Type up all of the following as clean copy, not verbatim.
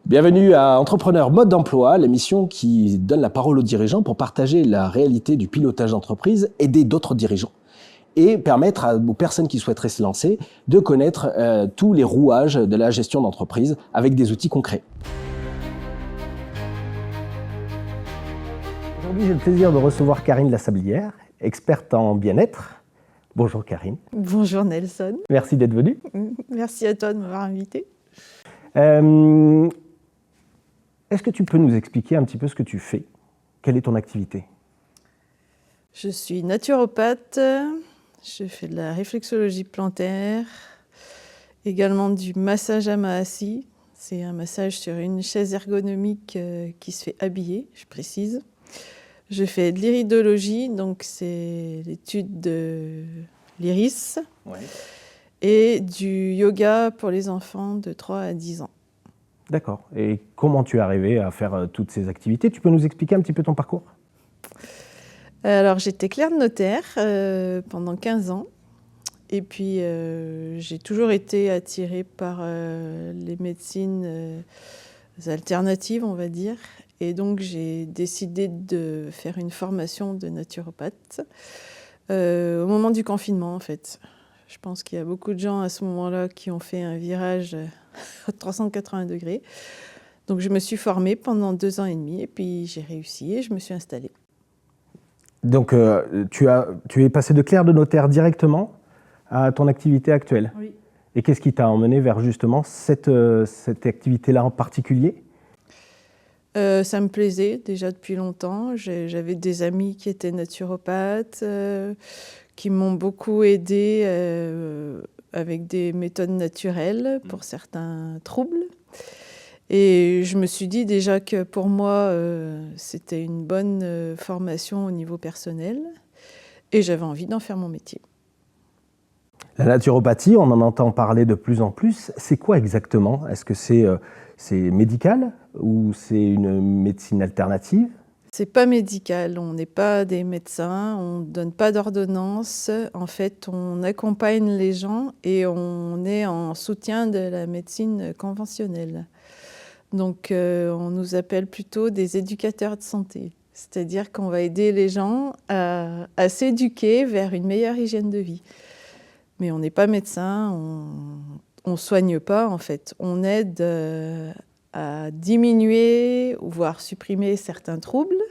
Bienvenue à Entrepreneur Mode d'Emploi, l'émission qui donne la parole aux dirigeants pour partager la réalité du pilotage d'entreprise, aider d'autres dirigeants et permettre aux personnes qui souhaiteraient se lancer de connaître tous les rouages de la gestion d'entreprise avec des outils concrets. Aujourd'hui, j'ai le plaisir de recevoir Karine Lassablière, experte en bien-être. Bonjour Karine. Bonjour Nelson. Merci d'être venue. Merci à toi de m'avoir invité. Est-ce que tu peux nous expliquer un petit peu ce que tu fais? Quelle est ton activité? Je suis naturopathe, je fais de la réflexologie plantaire, également du massage à assis. C'est un massage sur une chaise ergonomique qui se fait habiller, je précise. Je fais de l'iridologie, donc c'est l'étude de l'iris, et du yoga pour les enfants de 3 à 10 ans. D'accord. Et comment tu es arrivé à faire toutes ces activités? Tu peux nous expliquer un petit peu ton parcours? Alors, j'étais clerc de notaire pendant 15 ans. Et puis, j'ai toujours été attirée par les médecines alternatives, on va dire. Et donc, j'ai décidé de faire une formation de naturopathe au moment du confinement, en fait. Je pense qu'il y a beaucoup de gens à ce moment-là qui ont fait un virage à 380 degrés. Donc, je me suis formée pendant 2 ans et demi et puis j'ai réussi et je me suis installée. Donc, tu es passé de clerc de notaire directement à ton activité actuelle. Oui. Et qu'est-ce qui t'a emmené vers justement cette activité-là en particulier? Ça me plaisait déjà depuis longtemps. J'avais des amis qui étaient naturopathes, qui m'ont beaucoup aidée avec des méthodes naturelles pour certains troubles. Et je me suis dit déjà que pour moi, c'était une bonne formation au niveau personnel. Et j'avais envie d'en faire mon métier. La naturopathie, on en entend parler de plus en plus. C'est quoi exactement? Est-ce que c'est médical ou c'est une médecine alternative? C'est pas médical, on n'est pas des médecins, on ne donne pas d'ordonnance. En fait, on accompagne les gens et on est en soutien de la médecine conventionnelle. Donc, on nous appelle plutôt des éducateurs de santé. C'est-à-dire qu'on va aider les gens à s'éduquer vers une meilleure hygiène de vie. Mais on n'est pas médecin, on ne soigne pas en fait. On aide à diminuer, voire supprimer certains troubles.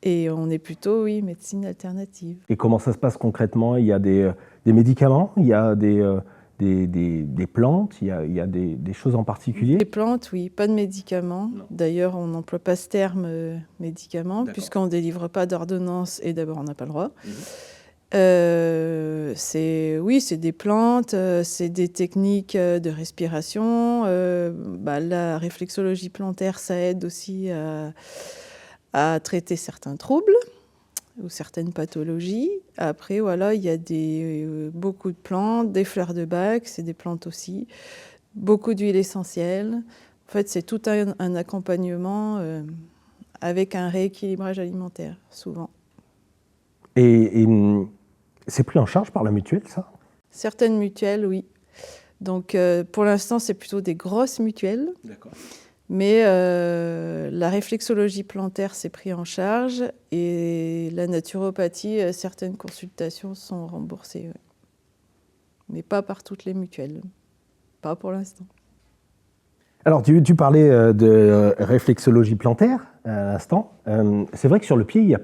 Et on est plutôt, oui, médecine alternative. Et comment ça se passe concrètement? Il y a des médicaments, il y a des plantes, il y a des choses en particulier? Des plantes, oui, pas de médicaments. D'ailleurs, on n'emploie pas ce terme médicament, puisqu'on ne délivre pas d'ordonnance et d'abord on n'a pas le droit. C'est des plantes, c'est des techniques de respiration. La réflexologie plantaire, ça aide aussi à traiter certains troubles ou certaines pathologies. Après, voilà, il y a beaucoup de plantes, des fleurs de bac, c'est des plantes aussi, beaucoup d'huiles essentielles. En fait, c'est tout un accompagnement avec un rééquilibrage alimentaire, souvent. Et c'est pris en charge par la mutuelle, ça? Certaines mutuelles, oui. Donc, pour l'instant, c'est plutôt des grosses mutuelles. D'accord. Mais la réflexologie plantaire, c'est pris en charge. Et la naturopathie, certaines consultations sont remboursées. Oui. Mais pas par toutes les mutuelles. Pas pour l'instant. Alors, tu parlais de réflexologie plantaire à l'instant. C'est vrai que sur le pied,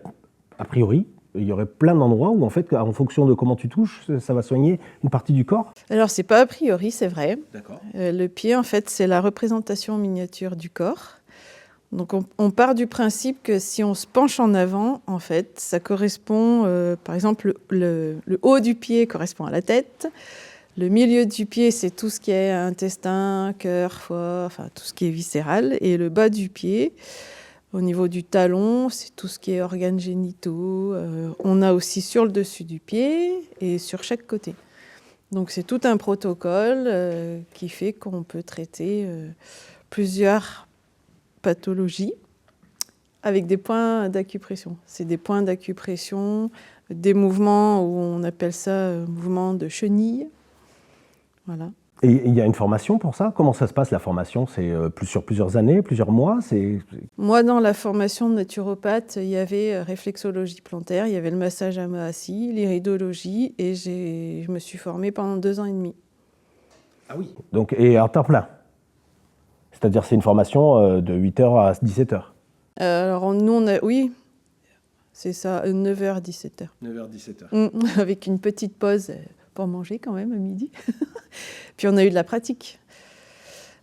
a priori, il y aurait plein d'endroits où, en fait, en fonction de comment tu touches, ça va soigner une partie du corps? Alors, c'est pas a priori, c'est vrai. D'accord. Le pied, en fait, c'est la représentation miniature du corps. Donc, on part du principe que si on se penche en avant, en fait, ça correspond, par exemple, le haut du pied correspond à la tête. Le milieu du pied, c'est tout ce qui est intestin, cœur, foie, enfin, tout ce qui est viscéral. Et le bas du pied, au niveau du talon, c'est tout ce qui est organes génitaux. On a aussi sur le dessus du pied et sur chaque côté. Donc c'est tout un protocole qui fait qu'on peut traiter plusieurs pathologies avec des points d'acupression. C'est des points d'acupression, des mouvements où on appelle ça mouvement de chenille. Voilà. Et il y a une formation pour ça? Comment ça se passe la formation? C'est sur plusieurs années, plusieurs mois? Moi, dans la formation de naturopathe, il y avait réflexologie plantaire, il y avait le massage à main assis, l'iridologie, et je me suis formée pendant 2 ans et demi. Ah oui. Donc, et à temps plein? C'est-à-dire c'est une formation de 8h à 17h? Alors nous, oui, c'est ça, 9h, 17h. 9h, 17h. Avec une petite pause pour manger quand même à midi. Puis on a eu de la pratique.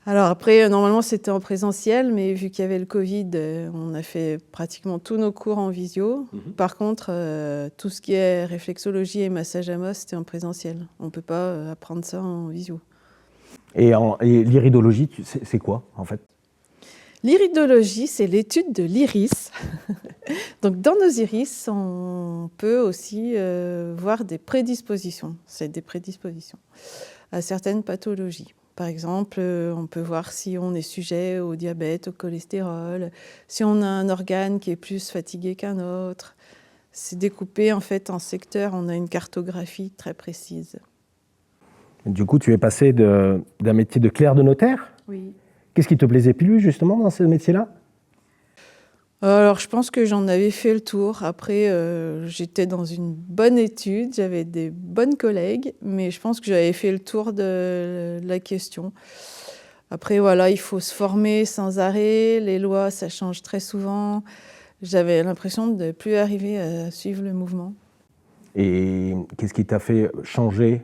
Alors après, normalement, c'était en présentiel, mais vu qu'il y avait le Covid, on a fait pratiquement tous nos cours en visio. Par contre, tout ce qui est réflexologie et massage à main, c'était en présentiel. On ne peut pas apprendre ça en visio. Et l'iridologie, c'est quoi, en fait? L'iridologie, c'est l'étude de l'iris. Donc, dans nos iris, on peut aussi voir des prédispositions. C'est des prédispositions à certaines pathologies. Par exemple, on peut voir si on est sujet au diabète, au cholestérol, si on a un organe qui est plus fatigué qu'un autre. C'est découpé en fait en secteurs. On a une cartographie très précise. Du coup, tu es passé d'un métier de clerc de notaire? Oui. Qu'est-ce qui te plaisait plus justement dans ce métier-là? Alors, je pense que j'en avais fait le tour. Après, j'étais dans une bonne étude, j'avais des bonnes collègues, mais je pense que j'avais fait le tour de la question. Après, voilà, il faut se former sans arrêt. Les lois, ça change très souvent. J'avais l'impression de ne plus arriver à suivre le mouvement. Et qu'est-ce qui t'a fait changer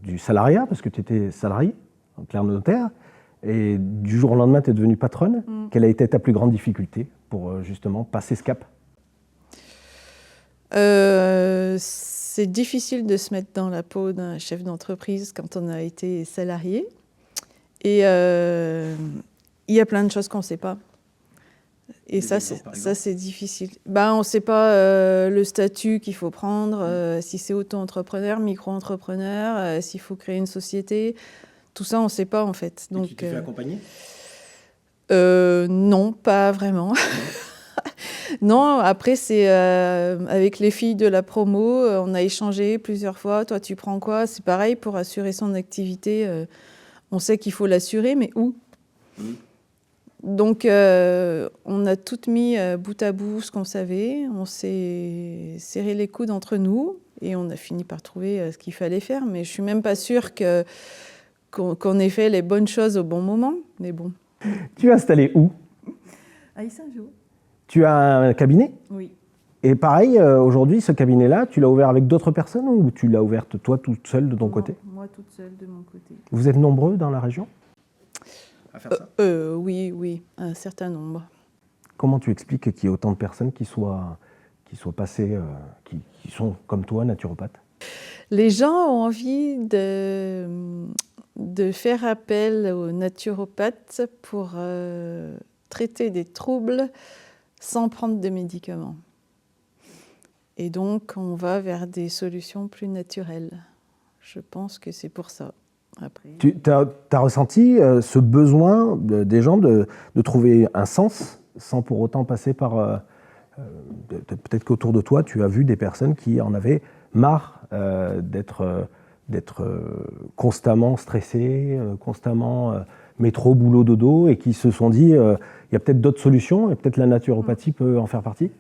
du salariat, parce que tu étais salarié, clerc de notaire, et du jour au lendemain, tu es devenue patronne? Quelle a été ta plus grande difficulté pour justement passer ce cap? C'est difficile de se mettre dans la peau d'un chef d'entreprise quand on a été salarié. Et il y a plein de choses qu'on ne sait pas. Et ça, c'est difficile. On ne sait pas le statut qu'il faut prendre, si c'est auto-entrepreneur, micro-entrepreneur, s'il faut créer une société. Tout ça, on ne sait pas en fait. Donc, tu t'es fait accompagner? Non, pas vraiment. Non, après, c'est avec les filles de la promo, on a échangé plusieurs fois. Toi, tu prends quoi? C'est pareil, pour assurer son activité, on sait qu'il faut l'assurer, mais où? Donc, on a toutes mis bout à bout ce qu'on savait. On s'est serré les coudes entre nous et on a fini par trouver ce qu'il fallait faire. Mais je ne suis même pas sûre qu'on ait fait les bonnes choses au bon moment. Mais bon. Tu es installé où? À Yssingeaux. Tu as un cabinet? Oui. Et pareil, aujourd'hui, ce cabinet-là, tu l'as ouvert avec d'autres personnes ou tu l'as ouvert toi toute seule de ton côté? Moi toute seule de mon côté. Vous êtes nombreux dans la région à faire ça? Oui, un certain nombre. Comment tu expliques qu'il y ait autant de personnes qui soient passées, qui sont comme toi, naturopathes? Les gens ont envie de faire appel aux naturopathes pour traiter des troubles sans prendre de médicaments. Et donc, on va vers des solutions plus naturelles. Je pense que c'est pour ça. Après... Tu as ressenti ce besoin des gens de trouver un sens sans pour autant passer par... peut-être qu'autour de toi, tu as vu des personnes qui en avaient marre d'être constamment stressées, constamment métro, boulot, dodo, et qui se sont dit il y a peut-être d'autres solutions et peut-être la naturopathie peut en faire partie?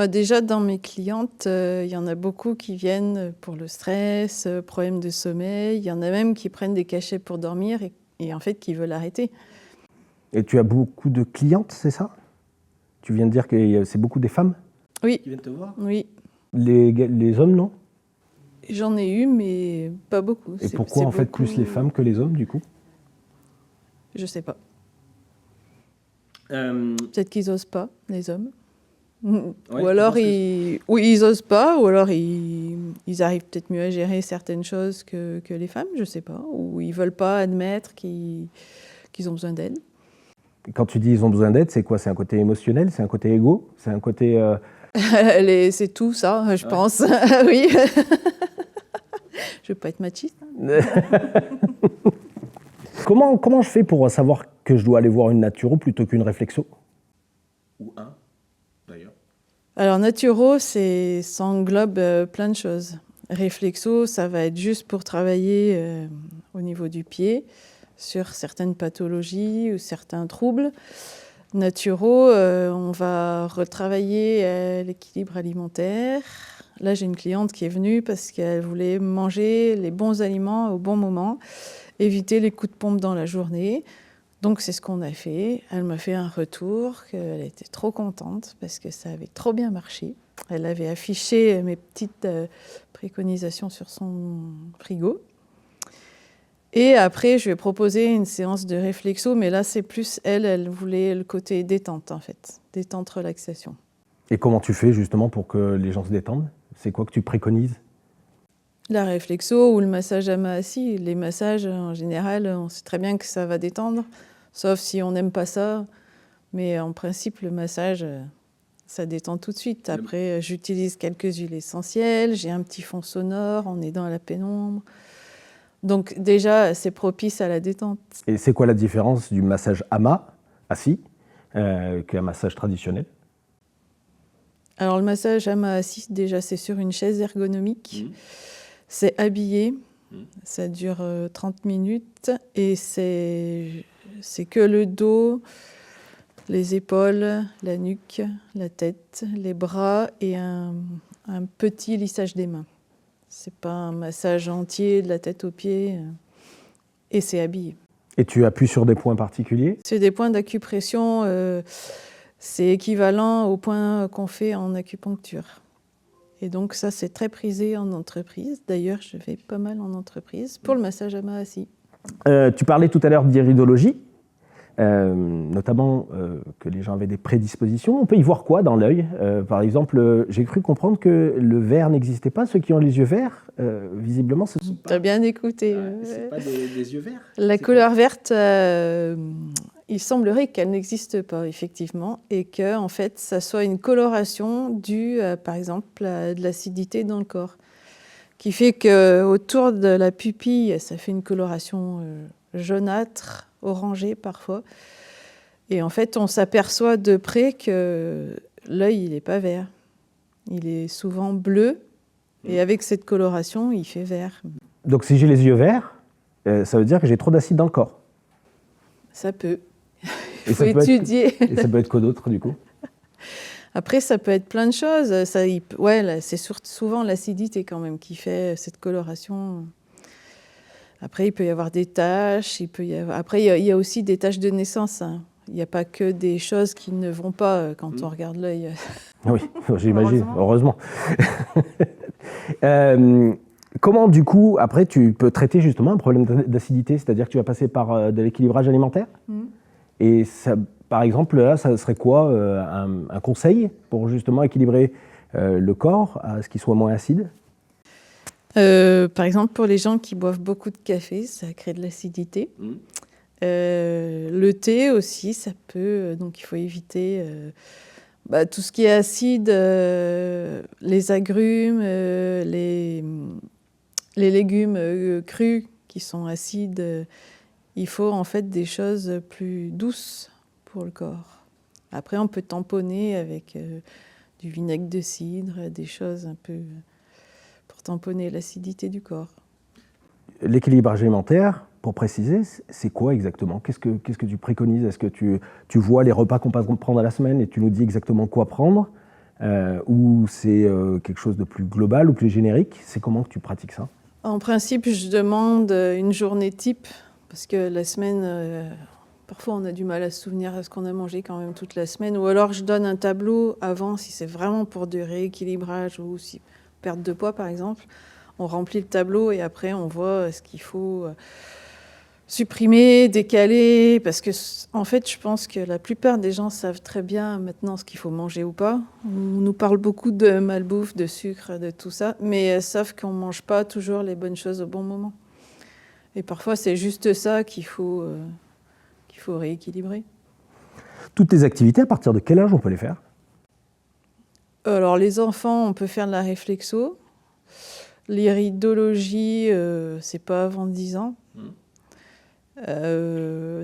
Déjà, dans mes clientes, il y en a beaucoup qui viennent pour le stress, problème de sommeil. Il y en a même qui prennent des cachets pour dormir et en fait qui veulent arrêter. Et tu as beaucoup de clientes, c'est ça? Tu viens de dire que c'est beaucoup des femmes? Oui. Qui viennent te voir? Oui. Les hommes, non? J'en ai eu, mais pas beaucoup. Et pourquoi en fait plus les femmes que les hommes, du coup? Je sais pas. Peut-être qu'ils osent pas, les hommes. Ouais, ou alors ils osent pas, ou alors ils arrivent peut-être mieux à gérer certaines choses que les femmes, je sais pas, ou ils veulent pas admettre qu'ils ont besoin d'aide. Quand tu dis ils ont besoin d'aide, c'est quoi? C'est un côté émotionnel, c'est un côté égo, c'est un côté... C'est tout ça, je pense. Oui. Je veux pas être machiste. Hein. Comment je fais pour savoir que je dois aller voir une naturo plutôt qu'une réflexo? Ou un, d'ailleurs. Alors, naturo, ça englobe plein de choses. Réflexo, ça va être juste pour travailler au niveau du pied, sur certaines pathologies ou certains troubles naturaux. On va retravailler l'équilibre alimentaire. Là, j'ai une cliente qui est venue parce qu'elle voulait manger les bons aliments au bon moment, éviter les coups de pompe dans la journée. Donc, c'est ce qu'on a fait. Elle m'a fait un retour, qu'elle était trop contente parce que ça avait trop bien marché. Elle avait affiché mes petites préconisations sur son frigo. Et après, je lui ai proposé une séance de réflexo, mais là, c'est plus elle voulait le côté détente, en fait. Détente, relaxation. Et comment tu fais justement pour que les gens se détendent? C'est quoi que tu préconises? La réflexo ou le massage à main assis. Les massages, en général, on sait très bien que ça va détendre, sauf si on n'aime pas ça. Mais en principe, le massage, ça détend tout de suite. Après, j'utilise quelques huiles essentielles, j'ai un petit fond sonore, on est dans la pénombre. Donc déjà, c'est propice à la détente. Et c'est quoi la différence du massage ama, assis, qu'un massage traditionnel? Alors le massage à main assise, déjà, c'est sur une chaise ergonomique. C'est habillé, ça dure 30 minutes et c'est que le dos, les épaules, la nuque, la tête, les bras et un petit lissage des mains. C'est pas un massage entier de la tête aux pieds et c'est habillé. Et tu appuies sur des points particuliers? C'est des points d'acupression, c'est équivalent aux points qu'on fait en acupuncture. Et donc ça, c'est très prisé en entreprise. D'ailleurs, je vais pas mal en entreprise pour le massage à main assis. Tu parlais tout à l'heure d'iridologie, notamment que les gens avaient des prédispositions. On peut y voir quoi dans l'œil? Par exemple, j'ai cru comprendre que le vert n'existait pas. Ceux qui ont les yeux verts, visiblement, ce sont pas... T'as bien écouté. C'est pas des yeux verts? La couleur verte, il semblerait qu'elle n'existe pas, effectivement, et que en fait, ça soit une coloration due, par exemple, à de l'acidité dans le corps, qui fait qu'autour de la pupille, ça fait une coloration jaunâtre, orangée parfois. Et en fait, on s'aperçoit de près que l'œil, il n'est pas vert. Il est souvent bleu, et avec cette coloration, il fait vert. Donc si j'ai les yeux verts, ça veut dire que j'ai trop d'acide dans le corps. Ça peut. Il faut étudier. Et ça peut être quoi d'autre, du coup? Après, ça peut être plein de choses. C'est souvent l'acidité quand même qui fait cette coloration. Après, il peut y avoir des taches. Après, il y a aussi des taches de naissance. Hein. Il n'y a pas que des choses qui ne vont pas quand on regarde l'œil. Oui, j'imagine, heureusement. Comment, du coup, après, tu peux traiter justement un problème d'acidité? C'est-à-dire que tu vas passer par de l'équilibrage alimentaire. Et ça, par exemple, là, ça serait quoi un conseil pour justement équilibrer le corps à ce qu'il soit moins acide? Par exemple, pour les gens qui boivent beaucoup de café, ça crée de l'acidité. Le thé aussi, ça peut. Donc, il faut éviter tout ce qui est acide, les agrumes, les légumes crus qui sont acides. Il faut en fait des choses plus douces pour le corps. Après, on peut tamponner avec du vinaigre de cidre, des choses un peu pour tamponner l'acidité du corps. L'équilibrage alimentaire, pour préciser, c'est quoi exactement? Qu'est-ce que tu préconises? Est-ce que tu vois les repas qu'on passe prendre à la semaine et tu nous dis exactement quoi prendre? Ou c'est quelque chose de plus global ou plus générique? C'est comment que tu pratiques ça? En principe, je demande une journée type, parce que la semaine, parfois on a du mal à se souvenir de ce qu'on a mangé quand même toute la semaine. Ou alors je donne un tableau avant, si c'est vraiment pour du rééquilibrage ou si perte de poids par exemple. On remplit le tableau et après on voit ce qu'il faut supprimer, décaler, parce que en fait je pense que la plupart des gens savent très bien maintenant ce qu'il faut manger ou pas. On nous parle beaucoup de malbouffe, de sucre, de tout ça, mais sauf qu'on ne mange pas toujours les bonnes choses au bon moment. Et parfois c'est juste ça qu'il faut rééquilibrer. Toutes tes activités, à partir de quel âge on peut les faire? Alors les enfants, on peut faire de la réflexo. L'iridologie, c'est pas avant 10 ans.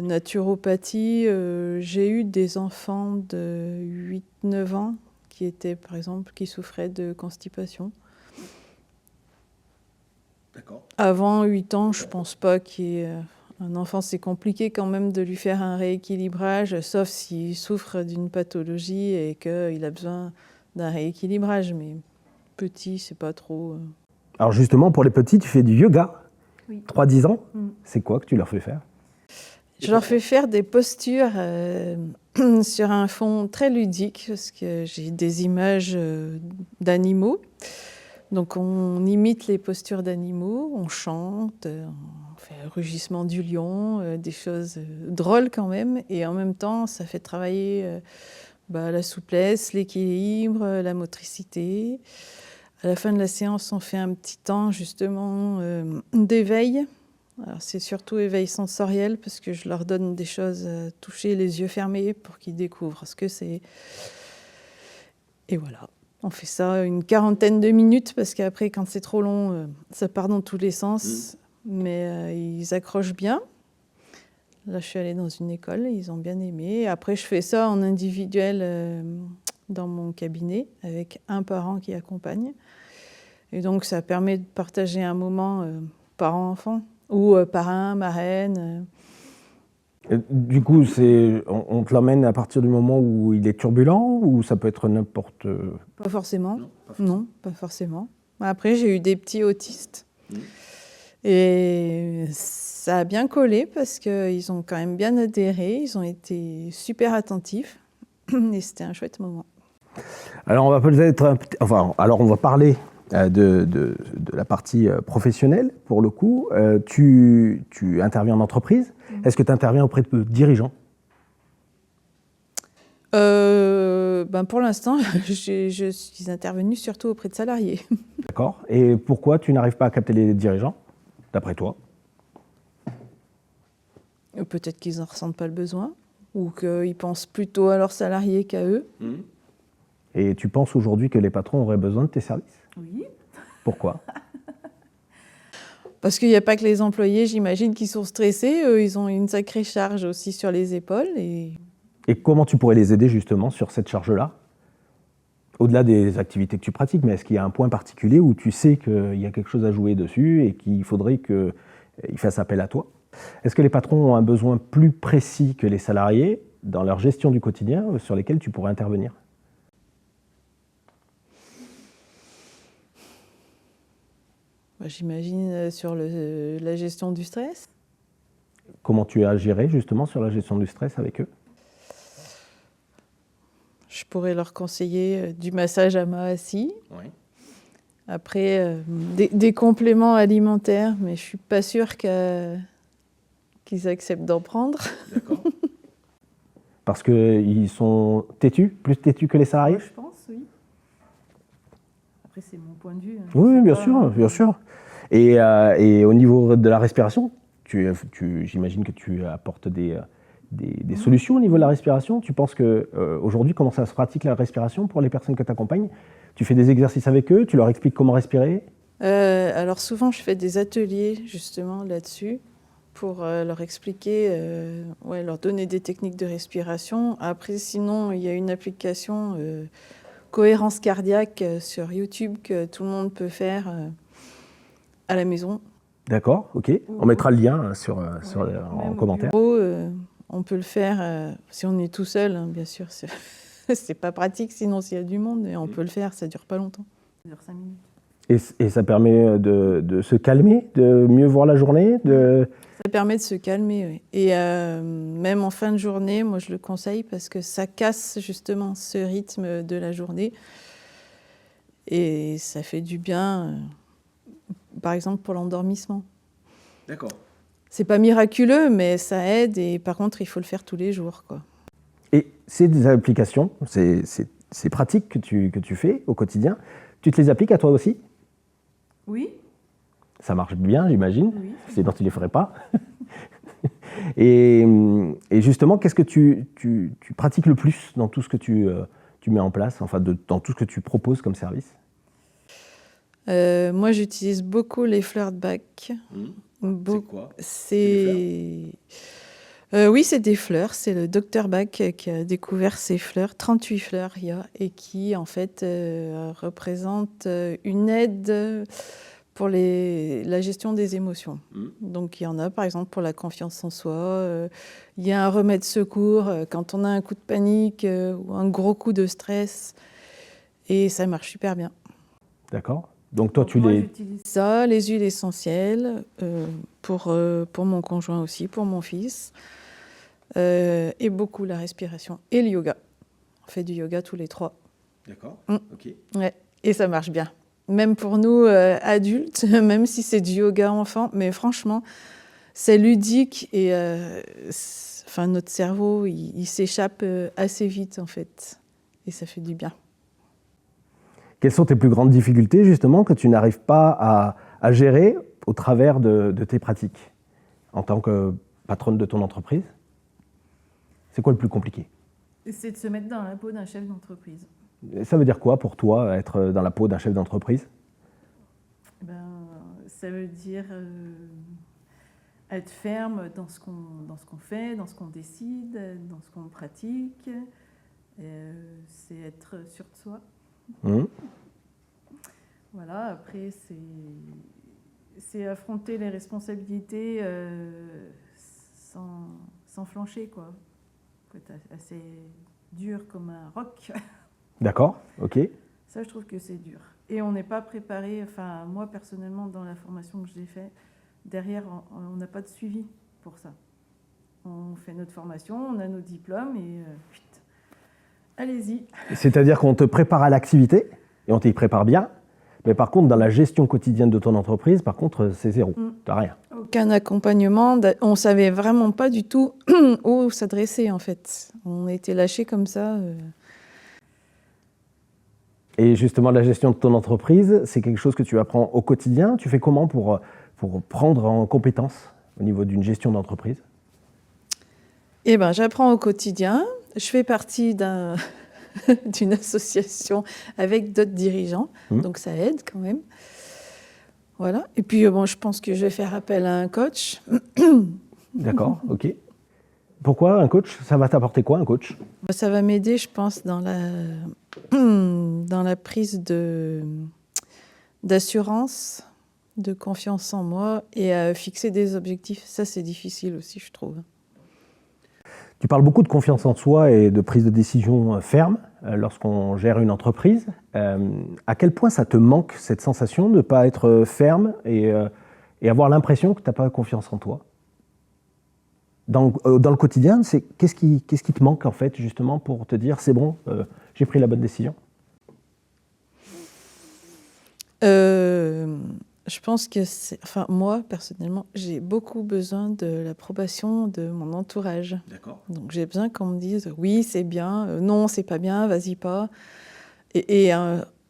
Naturopathie, j'ai eu des enfants de 8-9 ans qui souffraient de constipation. Avant 8 ans, je ne pense pas qu'il y ait... Un enfant, c'est compliqué quand même de lui faire un rééquilibrage, sauf s'il souffre d'une pathologie et qu'il a besoin d'un rééquilibrage. Mais petit, c'est pas trop... Alors justement, pour les petits, tu fais du yoga. Oui. 3-10 ans, c'est quoi que tu leur fais faire? Je leur fais faire des postures sur un fond très ludique, parce que j'ai des images d'animaux. Donc on imite les postures d'animaux, on chante, on fait le rugissement du lion, des choses drôles quand même. Et en même temps, ça fait travailler la souplesse, l'équilibre, la motricité. À la fin de la séance, on fait un petit temps justement d'éveil. Alors c'est surtout éveil sensoriel parce que je leur donne des choses à toucher les yeux fermés pour qu'ils découvrent ce que c'est. Et voilà, on fait ça une 40aine de minutes parce qu'après quand c'est trop long, ça part dans tous les sens. Mais ils accrochent bien. Là je suis allée dans une école, ils ont bien aimé. Après je fais ça en individuel dans mon cabinet avec un parent qui accompagne. Et donc ça permet de partager un moment parent-enfant. Ou parrain, marraine. Du coup, on te l'emmène à partir du moment où il est turbulent ou ça peut être n'importe... Pas forcément. Non, pas forcément. Après, j'ai eu des petits autistes. Et ça a bien collé parce qu'ils ont quand même bien adhéré. Ils ont été super attentifs. Et c'était un chouette moment. Alors, on va peut-être... on va parler de la partie professionnelle, pour le coup. Tu interviens en entreprise. Est-ce que tu interviens auprès de dirigeants? Pour l'instant, je suis intervenue surtout auprès de salariés. D'accord. Et pourquoi tu n'arrives pas à capter les dirigeants, d'après toi? Peut-être qu'ils n'en ressentent pas le besoin, ou qu'ils pensent plutôt à leurs salariés qu'à eux. Et tu penses aujourd'hui que les patrons auraient besoin de tes services? Oui. Pourquoi? Parce qu'il n'y a pas que les employés, j'imagine, qui sont stressés. Eux, ils ont une sacrée charge aussi sur les épaules. Et comment tu pourrais les aider justement sur cette charge-là? Au-delà des activités que tu pratiques, mais est-ce qu'il y a un point particulier où tu sais qu'il y a quelque chose à jouer dessus et qu'il faudrait qu'ils fassent appel à toi? Est-ce que les patrons ont un besoin plus précis que les salariés dans leur gestion du quotidien sur lesquels tu pourrais intervenir? J'imagine sur la gestion du stress. Comment tu as géré justement sur la gestion du stress avec eux? Je pourrais leur conseiller du massage à main assis. Oui. Après, des compléments alimentaires, mais je ne suis pas sûre qu'ils acceptent d'en prendre. D'accord. Parce qu'ils sont têtus, plus têtus que les salariés? Je pense, oui. Après, c'est mon point de vue. Oui, bien sûr, bien sûr. Et au niveau de la respiration, j'imagine que tu apportes des solutions au niveau de la respiration. Tu penses qu'aujourd'hui, comment ça se pratique la respiration pour les personnes que tu accompagnes? Tu fais des exercices avec eux, tu leur expliques comment respirer? Alors souvent, je fais des ateliers justement là-dessus pour leur expliquer, leur donner des techniques de respiration. Après, sinon, il y a une application cohérence cardiaque sur YouTube que tout le monde peut faire à la maison. D'accord, ok. On mettra le lien en commentaire. Au bureau, on peut le faire si on est tout seul, hein, bien sûr. C'est pas pratique sinon s'il y a du monde, mais on peut le faire, ça dure pas longtemps. Ça dure 5 minutes. Et ça permet de se calmer, de mieux voir la journée, Ça permet de se calmer, oui. Et même en fin de journée, moi je le conseille parce que ça casse justement ce rythme de la journée. Et ça fait du bien, par exemple pour l'endormissement. D'accord. C'est pas miraculeux, mais ça aide. Et par contre, il faut le faire tous les jours, quoi. Et c'est des applications, c'est pratique que tu fais au quotidien. Tu te les appliques à toi aussi? Oui. Ça marche bien, j'imagine. Oui. Sinon, tu ne les ferais pas. et justement, qu'est-ce que tu pratiques le plus dans tout ce que tu mets en place, enfin dans tout ce que tu proposes comme service? Moi, j'utilise beaucoup les fleurs de bac. C'est quoi? Oui, c'est des fleurs. C'est le docteur Bach qui a découvert ces fleurs. 38 fleurs, il y a, et qui, en fait, représentent une aide pour la gestion des émotions. Donc il y en a par exemple pour la confiance en soi, il y a un remède secours quand on a un coup de panique ou un gros coup de stress, et ça marche super bien. D'accord. Donc toi, Moi, j'utilise ça, les huiles essentielles, pour mon conjoint aussi, pour mon fils, et beaucoup la respiration et le yoga. On fait du yoga tous les 3. D'accord, ok. Ouais. Et ça marche bien. Même pour nous, adultes, même si c'est du yoga enfant, mais franchement, c'est ludique et notre cerveau, il s'échappe assez vite, en fait. Et ça fait du bien. Quelles sont tes plus grandes difficultés, justement, que tu n'arrives pas à gérer au travers de tes pratiques en tant que patronne de ton entreprise? C'est quoi le plus compliqué? C'est de se mettre dans la peau d'un chef d'entreprise. Ça veut dire quoi pour toi, être dans la peau d'un chef d'entreprise? Ça veut dire être ferme dans ce qu'on fait, dans ce qu'on décide, dans ce qu'on pratique. C'est être sûr de soi. Voilà, après, c'est affronter les responsabilités sans flancher, quoi. Faut être assez dur comme un roc. D'accord, ok. Ça, je trouve que c'est dur. Et on n'est pas préparé, enfin, moi, personnellement, dans la formation que j'ai faite, derrière, on n'a pas de suivi pour ça. On fait notre formation, on a nos diplômes et allez-y. C'est-à-dire qu'on te prépare à l'activité et on t'y prépare bien, mais par contre, dans la gestion quotidienne de ton entreprise, par contre, c'est zéro. T'as rien. Aucun accompagnement. On ne savait vraiment pas du tout où s'adresser, en fait. On était lâchés comme ça. Et justement, la gestion de ton entreprise, c'est quelque chose que tu apprends au quotidien. Tu fais comment pour prendre en compétence au niveau d'une gestion d'entreprise? Eh ben, j'apprends au quotidien. Je fais partie d'une association avec d'autres dirigeants, donc ça aide quand même. Voilà. Et puis, je pense que je vais faire appel à un coach. D'accord, ok. Pourquoi un coach? Ça va t'apporter quoi, un coach? Ça va m'aider, je pense, dans la prise d'assurance, de confiance en moi et à fixer des objectifs. Ça, c'est difficile aussi, je trouve. Tu parles beaucoup de confiance en soi et de prise de décision ferme lorsqu'on gère une entreprise. À quel point ça te manque, cette sensation de ne pas être ferme et avoir l'impression que tu n'as pas confiance en toi? Dans le quotidien, qu'est-ce qui te manque, en fait, justement, pour te dire c'est bon, j'ai pris la bonne décision? Je pense que moi, personnellement, j'ai beaucoup besoin de l'approbation de mon entourage. D'accord. Donc j'ai besoin qu'on me dise oui, c'est bien, non, c'est pas bien, vas-y pas. Et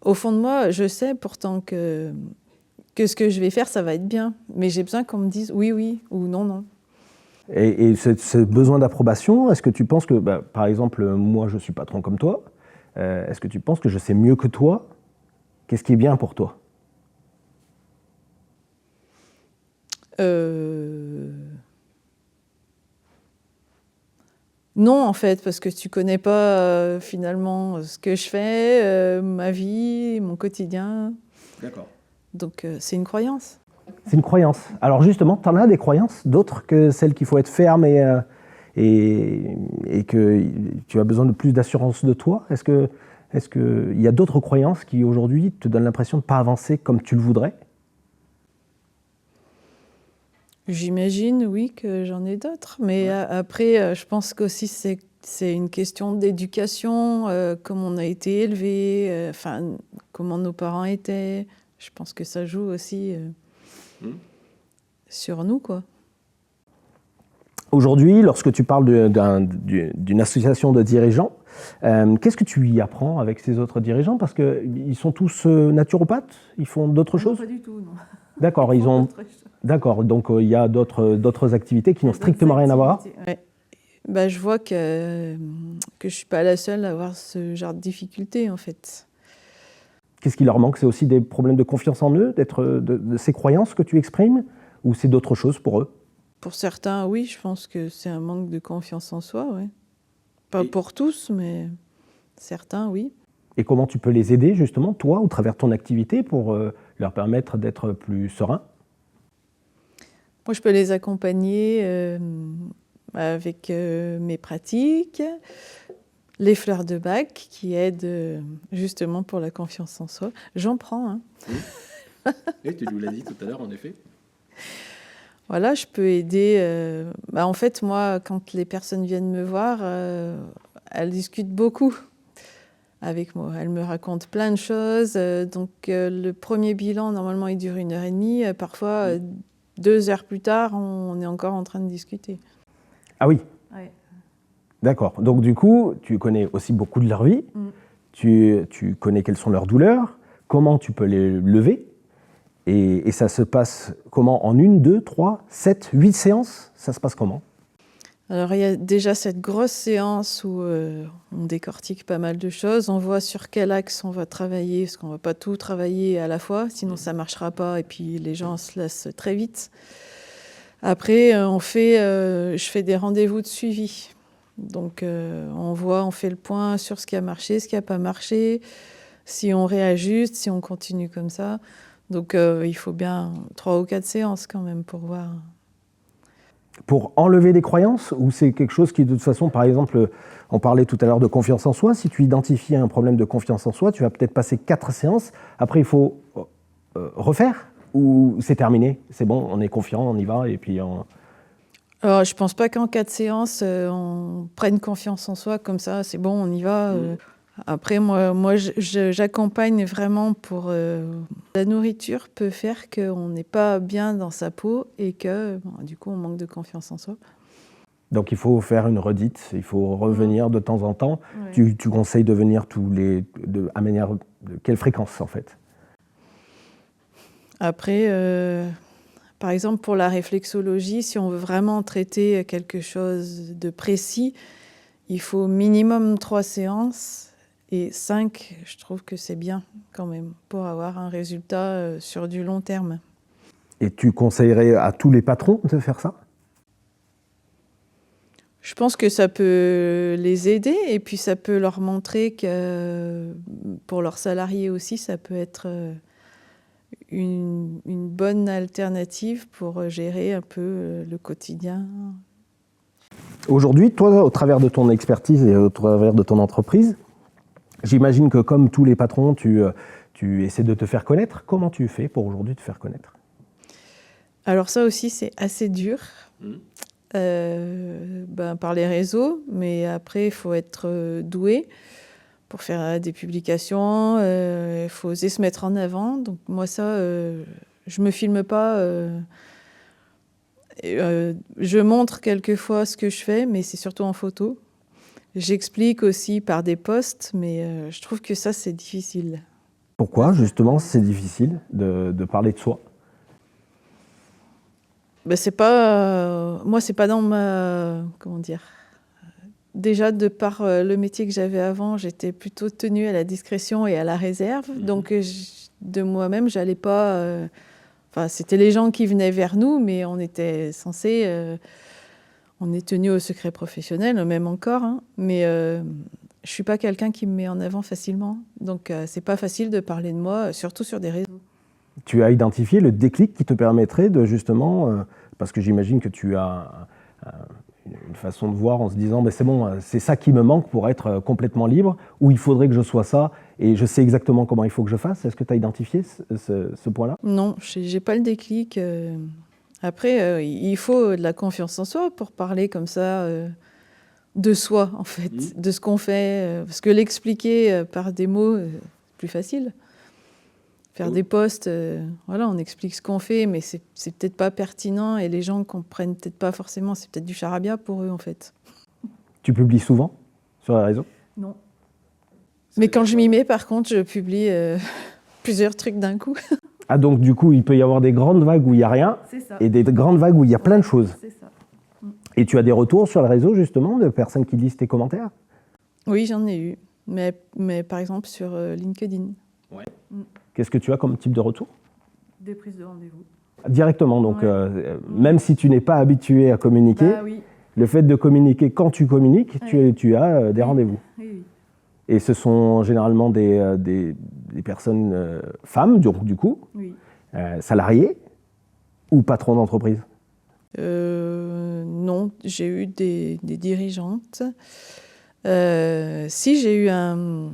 au fond de moi, je sais pourtant que ce que je vais faire, ça va être bien. Mais j'ai besoin qu'on me dise oui, oui ou non, non. Et ce besoin d'approbation, est-ce que tu penses que, par exemple, moi, je suis patron comme toi, est-ce que tu penses que je sais mieux que toi qu'est-ce qui est bien pour toi? Non, en fait, parce que tu connais pas finalement ce que je fais, ma vie, mon quotidien. D'accord. Donc c'est une croyance. C'est une croyance. Alors justement, tu en as des croyances, d'autres que celles qu'il faut être ferme et que tu as besoin de plus d'assurance de toi? Est-ce qu'il y a d'autres croyances qui aujourd'hui te donnent l'impression de ne pas avancer comme tu le voudrais? J'imagine, oui, que j'en ai d'autres. Mais après, je pense qu'aussi c'est une question d'éducation, comment on a été élevé, comment nos parents étaient. Je pense que ça joue aussi sur nous, quoi. Aujourd'hui, lorsque tu parles d'une association de dirigeants, qu'est-ce que tu y apprends avec ces autres dirigeants? Parce qu'ils sont tous naturopathes? Ils font d'autres choses? Pas du tout, non. D'accord, D'accord, donc il y a d'autres activités qui n'ont strictement rien à voir? Ouais. Je vois que je ne suis pas la seule à avoir ce genre de difficultés, en fait. Qu'est-ce qui leur manque? C'est aussi des problèmes de confiance en eux, de ces croyances que tu exprimes? Ou c'est d'autres choses pour eux? Pour certains, oui, je pense que c'est un manque de confiance en soi, ouais. Pas pour tous, mais certains, oui. Et comment tu peux les aider, justement, toi, au travers de ton activité, pour leur permettre d'être plus sereins. Moi, je peux les accompagner avec mes pratiques, les fleurs de bac qui aident justement pour la confiance en soi. J'en prends. Hein. Et tu nous l'as dit tout à l'heure, en effet. Voilà, je peux aider. En fait, moi, quand les personnes viennent me voir, elles discutent beaucoup avec moi. Elles me racontent plein de choses. Le premier bilan, normalement, il dure 1h30. Parfois, 2 heures plus tard, on est encore en train de discuter. Ah oui. Ouais. D'accord. Donc du coup, tu connais aussi beaucoup de leur vie. Tu connais quelles sont leurs douleurs, comment tu peux les lever. Et ça se passe comment? En 1, 2, 3, 7, 8 séances? Ça se passe comment? Alors, il y a déjà cette grosse séance où on décortique pas mal de choses. On voit sur quel axe on va travailler, parce qu'on ne va pas tout travailler à la fois, sinon ça ne marchera pas et puis les gens se lassent très vite. Après, je fais des rendez-vous de suivi. Donc, on fait le point sur ce qui a marché, ce qui n'a pas marché, si on réajuste, si on continue comme ça. Donc, il faut bien 3 ou 4 séances quand même pour voir. Pour enlever des croyances, ou c'est quelque chose qui, de toute façon, par exemple, on parlait tout à l'heure de confiance en soi, si tu identifies un problème de confiance en soi, tu vas peut-être passer 4 séances, après il faut refaire, ou c'est terminé, c'est bon, on est confiant, on y va, et puis on... Alors, je ne pense pas qu'en 4 séances, on prenne confiance en soi comme ça, c'est bon, on y va. Après, moi j'accompagne vraiment pour... La nourriture peut faire qu'on n'est pas bien dans sa peau et que, du coup, on manque de confiance en soi. Donc il faut faire une redite, il faut revenir de temps en temps. Ouais. Tu conseilles de venir à manière de quelle fréquence en fait? Après, par exemple, pour la réflexologie, si on veut vraiment traiter quelque chose de précis, il faut minimum 3 séances. Et 5, je trouve que c'est bien quand même pour avoir un résultat sur du long terme. Et tu conseillerais à tous les patrons de faire ça? Je pense que ça peut les aider et puis ça peut leur montrer que pour leurs salariés aussi, ça peut être une bonne alternative pour gérer un peu le quotidien. Aujourd'hui, toi, au travers de ton expertise et au travers de ton entreprise, j'imagine que comme tous les patrons, tu essaies de te faire connaître. Comment tu fais pour aujourd'hui te faire connaître? Alors ça aussi, c'est assez dur par les réseaux, mais après, il faut être doué pour faire des publications, il faut oser se mettre en avant. Donc moi, ça, je ne me filme pas. Je montre quelquefois ce que je fais, mais c'est surtout en photo. J'explique aussi par des posts, mais je trouve que ça, c'est difficile. Pourquoi, justement, c'est difficile de parler de soi? C'est pas, moi, c'est pas dans ma... Comment dire? Déjà, de par le métier que j'avais avant, j'étais plutôt tenue à la discrétion et à la réserve. Donc, de moi-même, j'allais pas... c'était les gens qui venaient vers nous, mais on était censé... on est tenu au secret professionnel, même encore. Hein, mais je suis pas quelqu'un qui me met en avant facilement. Donc, c'est pas facile de parler de moi, surtout sur des réseaux. Tu as identifié le déclic qui te permettrait de justement... parce que j'imagine que tu as... une façon de voir en se disant c'est bon, c'est ça qui me manque pour être complètement libre, ou il faudrait que je sois ça et je sais exactement comment il faut que je fasse. Est-ce que tu as identifié ce point-là? Non, j'ai pas le déclic. Après, il faut de la confiance en soi pour parler comme ça de soi, en fait, de ce qu'on fait. Parce que l'expliquer par des mots, c'est plus facile. Faire des posts, on explique ce qu'on fait, mais c'est peut-être pas pertinent et les gens comprennent peut-être pas forcément. C'est peut-être du charabia pour eux, en fait. Tu publies souvent sur les réseaux? Non. Mais quand je m'y mets, par contre, je publie plusieurs trucs d'un coup. Ah, donc du coup, il peut y avoir des grandes vagues où il n'y a rien et des grandes vagues où il y a plein de choses. C'est ça. Et tu as des retours sur le réseau, justement, de personnes qui lisent tes commentaires? Oui, j'en ai eu. Mais par exemple, sur LinkedIn. Ouais. Qu'est-ce que tu as comme type de retour? Des prises de rendez-vous. Directement, donc même si tu n'es pas habitué à communiquer, oui. le fait de communiquer quand tu communiques, tu as des rendez-vous. Oui. Et ce sont généralement des personnes femmes, du coup, Oui. salariées ou patrons d'entreprise? Non, j'ai eu des dirigeantes. Si, j'ai eu un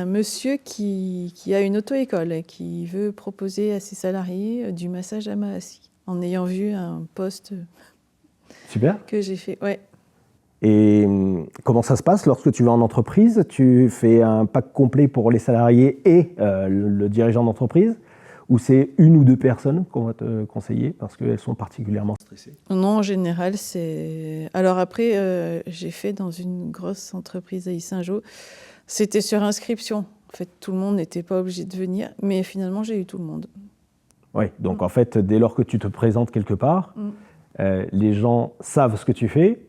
monsieur qui a une auto-école et qui veut proposer à ses salariés du massage à Mahasi, en ayant vu un post Super. que j'ai fait. Ouais. Et comment ça se passe lorsque tu vas en entreprise? Tu fais un pack complet pour les salariés et le dirigeant d'entreprise? Ou c'est une ou deux personnes qu'on va te conseiller parce qu'elles sont particulièrement stressées? Non, en général, c'est... Alors après, j'ai fait dans une grosse entreprise à Yssingeaux. C'était sur inscription. En fait, tout le monde n'était pas obligé de venir, mais finalement, j'ai eu tout le monde. Oui, donc en fait, dès lors que tu te présentes quelque part, les gens savent ce que tu fais,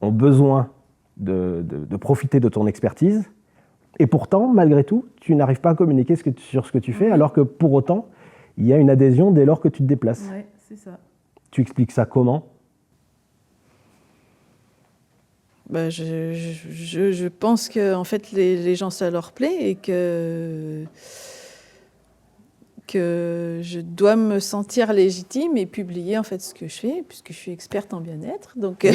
ont besoin de profiter de ton expertise, et pourtant, malgré tout, tu n'arrives pas à communiquer sur ce que tu fais, alors que pour autant, il y a une adhésion dès lors que tu te déplaces. Oui, c'est ça. Tu expliques ça comment? Bah, je pense que en fait, les gens, ça leur plaît et que je dois me sentir légitime et publier en fait ce que je fais, puisque je suis experte en bien-être. Donc,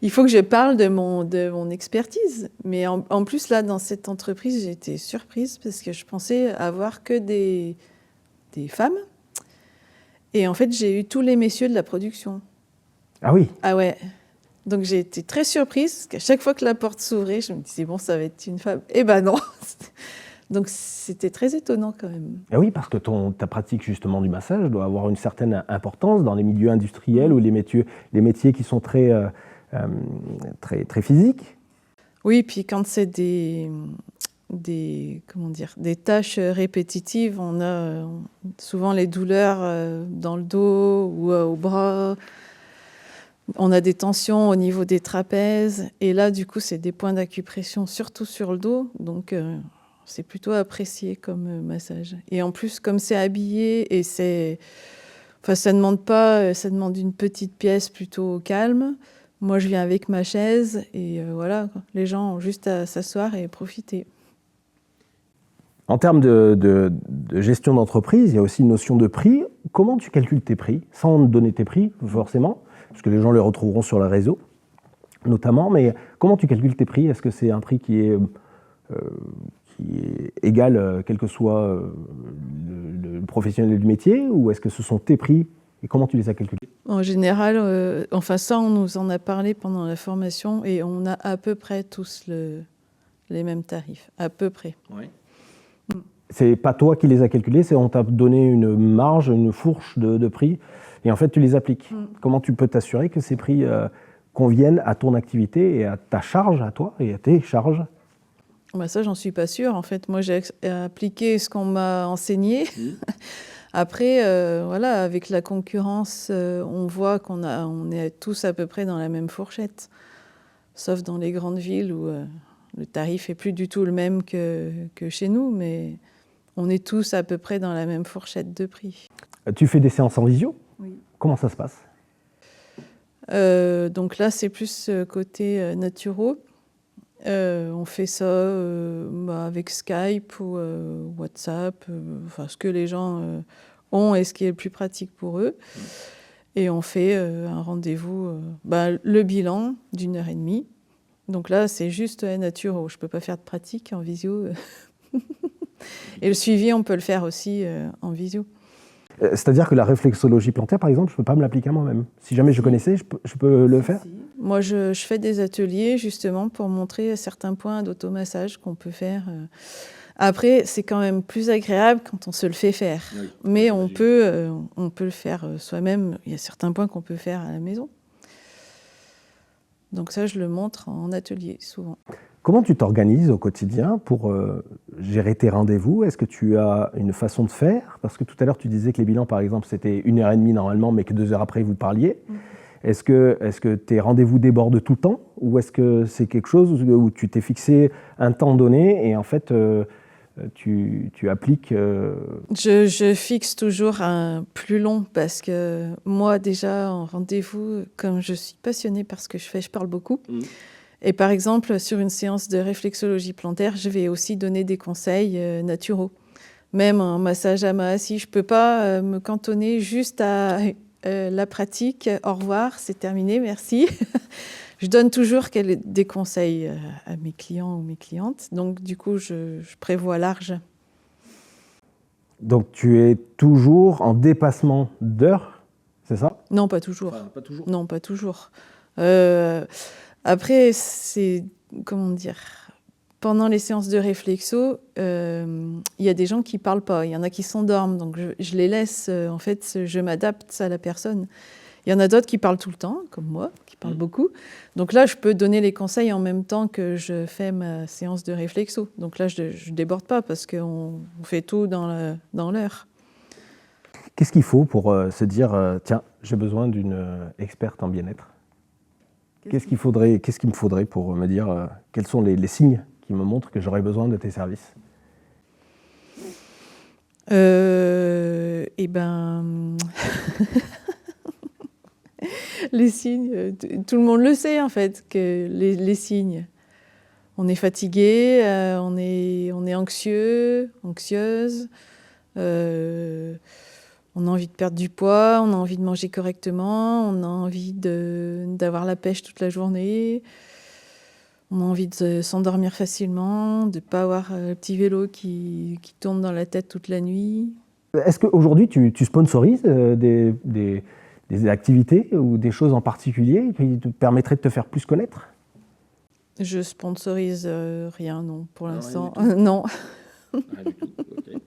il faut que je parle de mon expertise. Mais en plus, là, dans cette entreprise, j'ai été surprise parce que je pensais avoir que des femmes. Et en fait, j'ai eu tous les messieurs de la production. Ah oui. Ah ouais. Donc j'ai été très surprise, parce qu'à chaque fois que la porte s'ouvrait, je me disais, bon, ça va être une femme. Eh ben non. Donc c'était très étonnant quand même. Ah oui, parce que ta pratique justement du massage doit avoir une certaine importance dans les milieux industriels ou les métiers qui sont très physiques. Oui, puis quand c'est des tâches répétitives, on a souvent les douleurs dans le dos ou au bras. On a des tensions au niveau des trapèzes. Et là, du coup, c'est des points d'acupression, surtout sur le dos. Donc, c'est plutôt apprécié comme massage. Et en plus, comme c'est habillé et ça demande une petite pièce plutôt calme. Moi, je viens avec ma chaise et voilà, les gens ont juste à s'asseoir et profiter. En termes de gestion d'entreprise, il y a aussi une notion de prix. Comment tu calcules tes prix? Sans donner tes prix, forcément, parce que les gens les retrouveront sur les réseaux, notamment. Mais comment tu calcules tes prix? Est-ce que c'est un prix qui est égal, quel que soit le professionnel du métier, ou est-ce que ce sont tes prix? Et comment tu les as calculés? En général, ça, on nous en a parlé pendant la formation et on a à peu près tous les mêmes tarifs, à peu près. Oui. C'est pas toi qui les as calculés, c'est on t'a donné une marge, une fourche de prix, et en fait tu les appliques. Comment tu peux t'assurer que ces prix conviennent à ton activité et à ta charge, à toi, et à tes charges? Bah ça, j'en suis pas sûre. En fait, moi, j'ai appliqué ce qu'on m'a enseigné. Après, voilà, avec la concurrence, on voit on est tous à peu près dans la même fourchette. Sauf dans les grandes villes où le tarif est plus du tout le même que chez nous, mais on est tous à peu près dans la même fourchette de prix. Tu fais des séances en visio? Oui. Comment ça se passe? Donc là, c'est plus côté naturo. On fait ça avec Skype ou WhatsApp, ce que les gens ont et ce qui est le plus pratique pour eux. Et on fait un rendez-vous, le bilan d'1h30. Donc là, c'est juste naturo. Je ne peux pas faire de pratique en visio. Et le suivi, on peut le faire aussi en visio. C'est-à-dire que la réflexologie plantaire, par exemple, je ne peux pas me l'appliquer à moi-même. Si jamais je connaissais, je peux le faire? Moi, je fais des ateliers justement pour montrer certains points d'automassage qu'on peut faire. Après, c'est quand même plus agréable quand on se le fait faire. Oui, mais on peut le faire soi-même. Il y a certains points qu'on peut faire à la maison. Donc ça, je le montre en atelier souvent. Comment tu t'organises au quotidien pour gérer tes rendez-vous? Est-ce que tu as une façon de faire? Parce que tout à l'heure, tu disais que les bilans, par exemple, c'était 1h30 normalement, mais que 2 heures après, vous parliez. Est-ce que tes rendez-vous débordent tout le temps? Ou est-ce que c'est quelque chose où tu t'es fixé un temps donné et en fait, tu appliques Je fixe toujours un plus long parce que moi, déjà, en rendez-vous, comme je suis passionnée par ce que je fais, je parle beaucoup. Et par exemple, sur une séance de réflexologie plantaire, je vais aussi donner des conseils naturaux. Même en massage à Mahasi, je ne peux pas me cantonner juste à la pratique. Au revoir, c'est terminé, merci. Je donne toujours des conseils à mes clients ou mes clientes. Donc, du coup, je prévois large. Donc, tu es toujours en dépassement d'heures, c'est ça? Non, pas toujours. Enfin, pas toujours. Non, pas toujours. Après, c'est... Comment dire? Pendant les séances de réflexo, il y a des gens qui ne parlent pas. Il y en a qui s'endorment. Donc, je les laisse. En fait, je m'adapte à la personne. Il y en a d'autres qui parlent tout le temps, comme moi, qui parlent beaucoup. Donc là, je peux donner les conseils en même temps que je fais ma séance de réflexo. Donc là, je ne déborde pas parce qu'on fait tout dans l'heure. Qu'est-ce qu'il faut pour se dire tiens, j'ai besoin d'une experte en bien-être? Qu'est-ce qu'il me faudrait pour me dire quels sont les signes qui me montrent que j'aurais besoin de tes services? Eh ben, les signes, tout le monde le sait en fait, que les signes. On est fatigué, on est anxieux, anxieuse, on a envie de perdre du poids, on a envie de manger correctement, on a envie d'avoir la pêche toute la journée, on a envie de s'endormir facilement, de ne pas avoir le petit vélo qui tourne dans la tête toute la nuit. Est-ce qu'aujourd'hui, tu sponsorises des activités ou des choses en particulier qui te permettraient de te faire plus connaître? Je sponsorise rien, non, pour l'instant. Non. Rien du tout. Okay.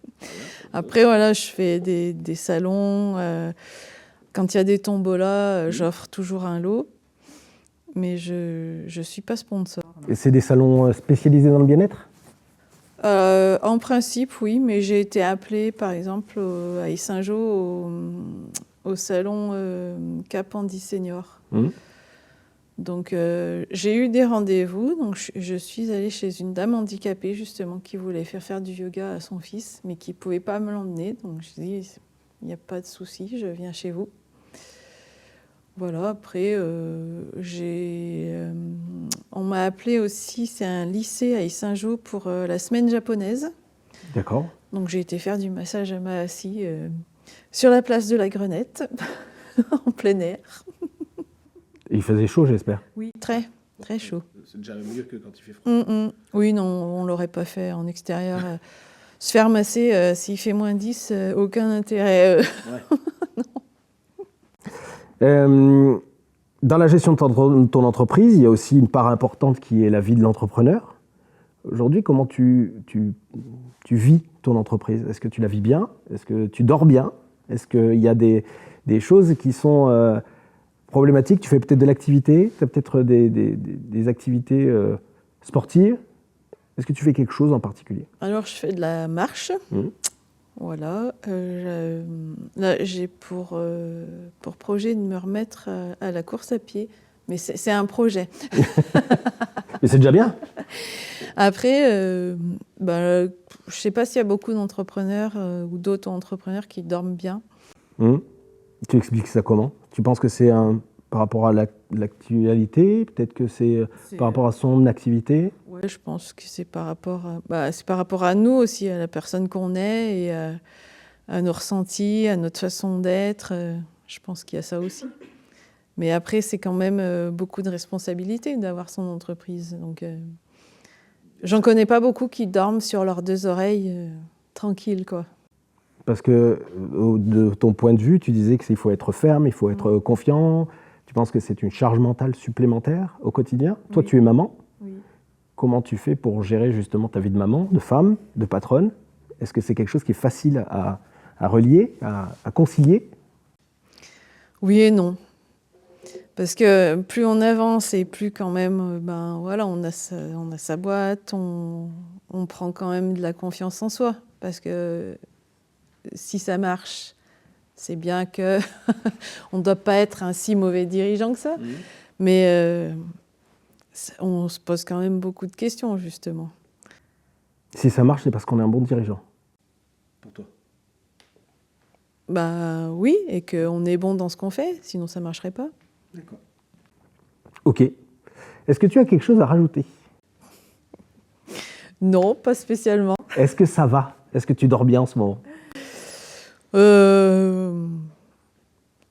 Après, voilà, je fais des salons. Quand il y a des tombolas, j'offre toujours un lot. Mais je ne suis pas sponsor. Et c'est des salons spécialisés dans le bien-être? En principe, oui, mais j'ai été appelée, par exemple, à Yssingeaux, au salon Cap Andy Senior. Donc, j'ai eu des rendez-vous. Donc, je suis allée chez une dame handicapée, justement, qui voulait faire du yoga à son fils, mais qui ne pouvait pas me l'emmener. Donc, je dis, il n'y a pas de souci, je viens chez vous. Voilà, après, on m'a appelé aussi, c'est un lycée à Yssingeaux pour la semaine japonaise. D'accord. Donc, j'ai été faire du massage à Mahasi sur la place de la Grenette, en plein air. Et il faisait chaud, j'espère. Oui, très, très chaud. C'est déjà mieux que quand il fait froid. Oui, non, on ne l'aurait pas fait en extérieur. Se faire masser, s'il fait moins 10, aucun intérêt. Ouais. Dans la gestion de ton entreprise, il y a aussi une part importante qui est la vie de l'entrepreneur. Aujourd'hui, comment tu vis ton entreprise? Est-ce que tu la vis bien? Est-ce que tu dors bien? Est-ce qu'il y a des choses qui sont problématiques? Tu fais peut-être de l'activité, tu as peut-être des activités sportives. Est-ce que tu fais quelque chose en particulier? Alors, je fais de la marche. Voilà. Là, j'ai pour projet de me remettre à la course à pied. Mais c'est un projet. Mais c'est déjà bien. Après, je ne sais pas s'il y a beaucoup d'entrepreneurs ou d'auto-entrepreneurs qui dorment bien. Tu expliques ça comment? Tu penses que c'est par rapport à l'actualité? Peut-être que c'est par rapport à son activité? Oui, je pense que c'est par rapport à nous aussi, à la personne qu'on est et à nos ressentis, à notre façon d'être. Je pense qu'il y a ça aussi. Mais après, c'est quand même beaucoup de responsabilité d'avoir son entreprise. Donc, j'en connais pas beaucoup qui dorment sur leurs deux oreilles tranquilles, quoi. Parce que de ton point de vue, tu disais qu'il faut être ferme, il faut être confiant. Tu penses que c'est une charge mentale supplémentaire au quotidien? Oui. Toi, tu es maman. Oui. Comment tu fais pour gérer justement ta vie de maman, de femme, de patronne? Est-ce que c'est quelque chose qui est facile à relier, à concilier? Oui et non. Parce que plus on avance et plus quand même, voilà, on a sa boîte, on prend quand même de la confiance en soi. Parce que si ça marche, c'est bien que on ne doit pas être un si mauvais dirigeant que ça. Mais on se pose quand même beaucoup de questions, justement. Si ça marche, c'est parce qu'on est un bon dirigeant. Pour toi? Oui, et qu'on est bon dans ce qu'on fait, sinon ça ne marcherait pas. D'accord. Ok. Est-ce que tu as quelque chose à rajouter? Non, pas spécialement. Est-ce que ça va? Est-ce que tu dors bien en ce moment?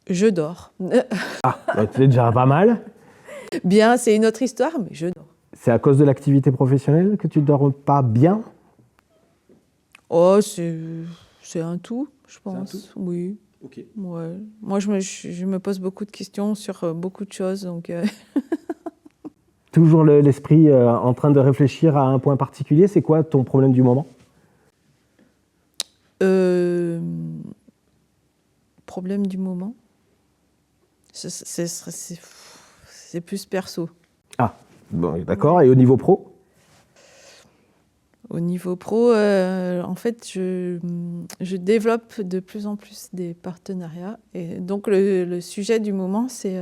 Je dors. Ah, bah, c'est déjà pas mal. Bien, c'est une autre histoire, mais je dors. C'est à cause de l'activité professionnelle que tu ne dors pas bien? Oh, c'est un tout, je pense. C'est un tout? Oui. Ok. Ouais. Moi, je me pose beaucoup de questions sur beaucoup de choses. Donc, Toujours l'esprit en train de réfléchir à un point particulier. C'est quoi ton problème du moment? Problème du moment, c'est plus perso. Ah, bon, d'accord. Et au niveau pro? Au niveau pro, en fait, je développe de plus en plus des partenariats. Et donc, le sujet du moment, c'est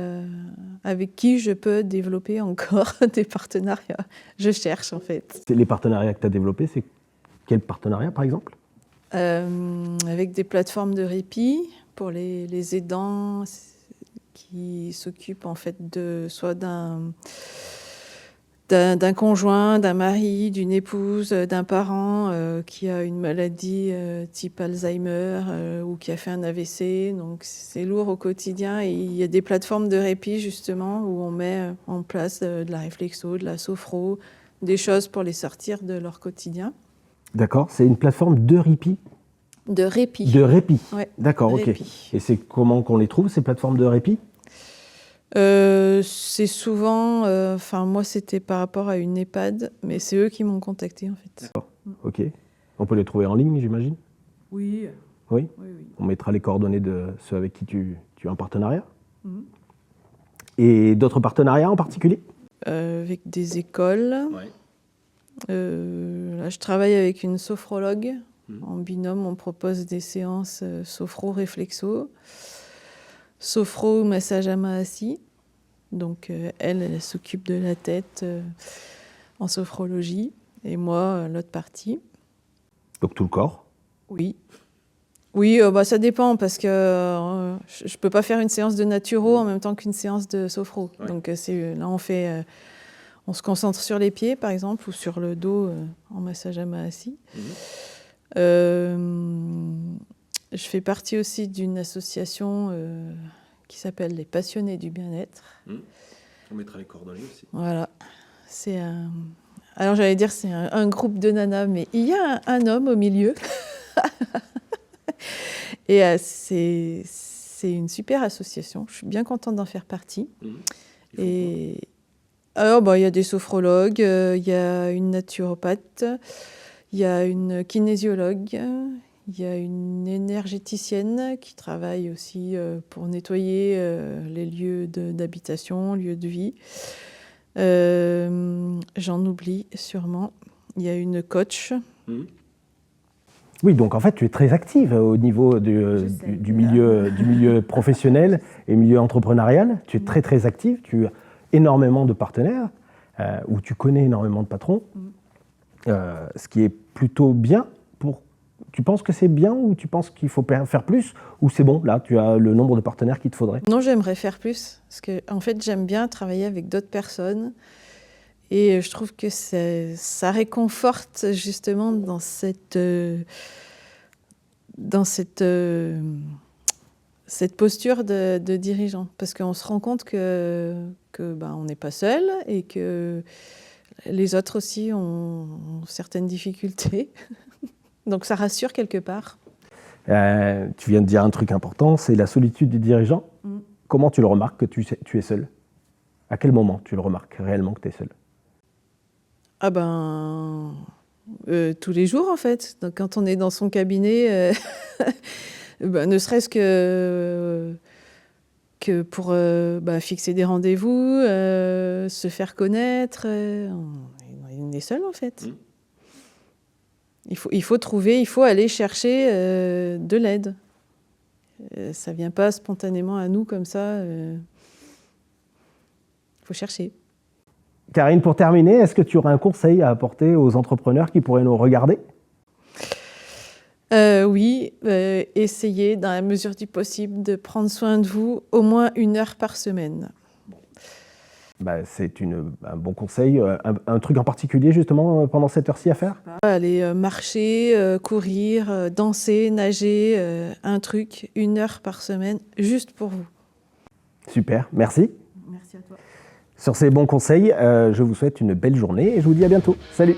avec qui je peux développer encore des partenariats. Je cherche, en fait. Les partenariats que tu as développés, c'est quel partenariat, par exemple? Avec des plateformes de répit pour les aidants qui s'occupent, en fait, soit d'un conjoint, d'un mari, d'une épouse, d'un parent qui a une maladie type Alzheimer ou qui a fait un AVC. Donc c'est lourd au quotidien et il y a des plateformes de répit justement où on met en place de la réflexo, de la sophro, des choses pour les sortir de leur quotidien. D'accord, c'est une plateforme de répit? De répit. De répit, ouais, d'accord, ok. Répit. Et c'est comment qu'on les trouve, ces plateformes de répit? C'est souvent, moi c'était par rapport à une EHPAD, mais c'est eux qui m'ont contacté en fait. D'accord, ok. On peut les trouver en ligne, j'imagine? Oui. Oui? Oui. On mettra les coordonnées de ceux avec qui tu es en partenariat? Mhm. Et d'autres partenariats en particulier? Avec des écoles. Ouais. Là, je travaille avec une sophrologue. Mhm. En binôme, on propose des séances sophro-réflexo. Sophro, massage à main assis. Donc, elle s'occupe de la tête en sophrologie. Et moi, l'autre partie. Donc tout le corps? Oui. Oui, ça dépend parce que je ne peux pas faire une séance de naturo en même temps qu'une séance de sophro. Ouais. Donc, là, on se concentre sur les pieds, par exemple, ou sur le dos en massage à main assis. Je fais partie aussi d'une association qui s'appelle les Passionnés du bien-être. On mettra les coordonnées aussi. Voilà. Alors j'allais dire c'est un groupe de nanas, mais il y a un homme au milieu. Et c'est une super association. Je suis bien contente d'en faire partie. Et alors, il y a des sophrologues, il y a une naturopathe, il y a une kinésiologue, il y a une énergéticienne qui travaille aussi pour nettoyer les lieux d'habitation, lieux de vie. J'en oublie sûrement. Il y a une coach. Oui, donc en fait, tu es très active au niveau du milieu professionnel et milieu entrepreneurial. Tu es très, très active. Tu as énormément de partenaires où tu connais énormément de patrons, ce qui est plutôt bien. Tu penses que c'est bien ou tu penses qu'il faut faire plus ou c'est bon, là, tu as le nombre de partenaires qu'il te faudrait? Non, j'aimerais faire plus parce que en fait, j'aime bien travailler avec d'autres personnes et je trouve que ça réconforte justement dans cette posture de dirigeant parce qu'on se rend compte que on n'est pas seul et que les autres aussi ont certaines difficultés. Donc ça rassure quelque part. Tu viens de dire un truc important, c'est la solitude du dirigeant. Comment tu le remarques que tu es seul? À quel moment tu le remarques réellement que tu es seul? Tous les jours en fait. Donc, quand on est dans son cabinet, ne serait-ce que pour fixer des rendez-vous, se faire connaître, on est seul en fait. Il faut aller chercher de l'aide. Ça ne vient pas spontanément à nous comme ça. Il faut chercher. Karine, pour terminer, est-ce que tu aurais un conseil à apporter aux entrepreneurs qui pourraient nous regarder? Oui, essayez dans la mesure du possible de prendre soin de vous au moins 1 heure par semaine. C'est un bon conseil. Un truc en particulier, justement, pendant cette heure-ci à faire? Aller marcher, courir, danser, nager, un truc, 1 heure par semaine, juste pour vous. Super, merci. Merci à toi. Sur ces bons conseils, je vous souhaite une belle journée et je vous dis à bientôt. Salut!